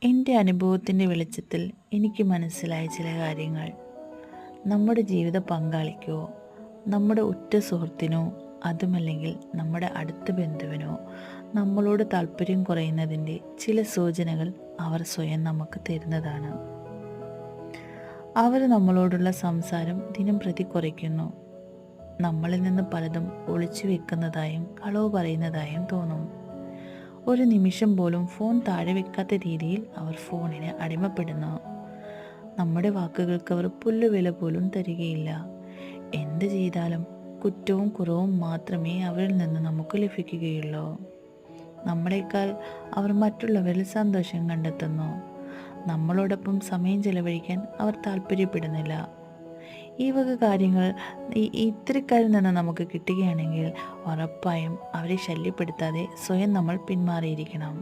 എൻ്റെ അനുഭവത്തിൻ്റെ വെളിച്ചത്തിൽ എനിക്ക് മനസ്സിലായ ചില കാര്യങ്ങൾ. നമ്മുടെ ജീവിത പങ്കാളിക്കോ, നമ്മുടെ ഉറ്റ സുഹൃത്തിനോ, അതുമല്ലെങ്കിൽ നമ്മുടെ അടുത്ത ബന്ധുവിനോ നമ്മളോട് താല്പര്യം കുറയുന്നതിൻ്റെ ചില സൂചനകൾ അവർ സ്വയം നമുക്ക് തരുന്നതാണ്. അവർ നമ്മളോടുള്ള സംസാരം ദിനം പ്രതി കുറയ്ക്കുന്നു. നമ്മളിൽ നിന്ന് പലതും ഒളിച്ചു വെക്കുന്നതായും കളവ് പറയുന്നതായും തോന്നും. ഒരു നിമിഷം പോലും ഫോൺ താഴെ വെക്കാത്ത രീതിയിൽ അവർ ഫോണിന് അടിമപ്പെടുന്നു. നമ്മുടെ വാക്കുകൾക്ക് അവർ പുല്ലുവില പോലും തരികയില്ല. എന്ത് ചെയ്താലും കുറ്റവും കുറവും മാത്രമേ അവരിൽ നിന്ന് നമുക്ക് ലഭിക്കുകയുള്ളൂ. നമ്മളെക്കാൾ അവർ മറ്റുള്ളവരിൽ സന്തോഷം കണ്ടെത്തുന്നു. നമ്മളോടൊപ്പം സമയം ചെലവഴിക്കാൻ അവർ താല്പര്യപ്പെടുന്നില്ല. ഈ വക കാര്യങ്ങൾ ഇത്തരക്കാരിൽ നിന്ന് നമുക്ക് കിട്ടുകയാണെങ്കിൽ ഉറപ്പായും അവരെ ശല്യപ്പെടുത്താതെ സ്വയം നമ്മൾ പിന്മാറിയിരിക്കണം.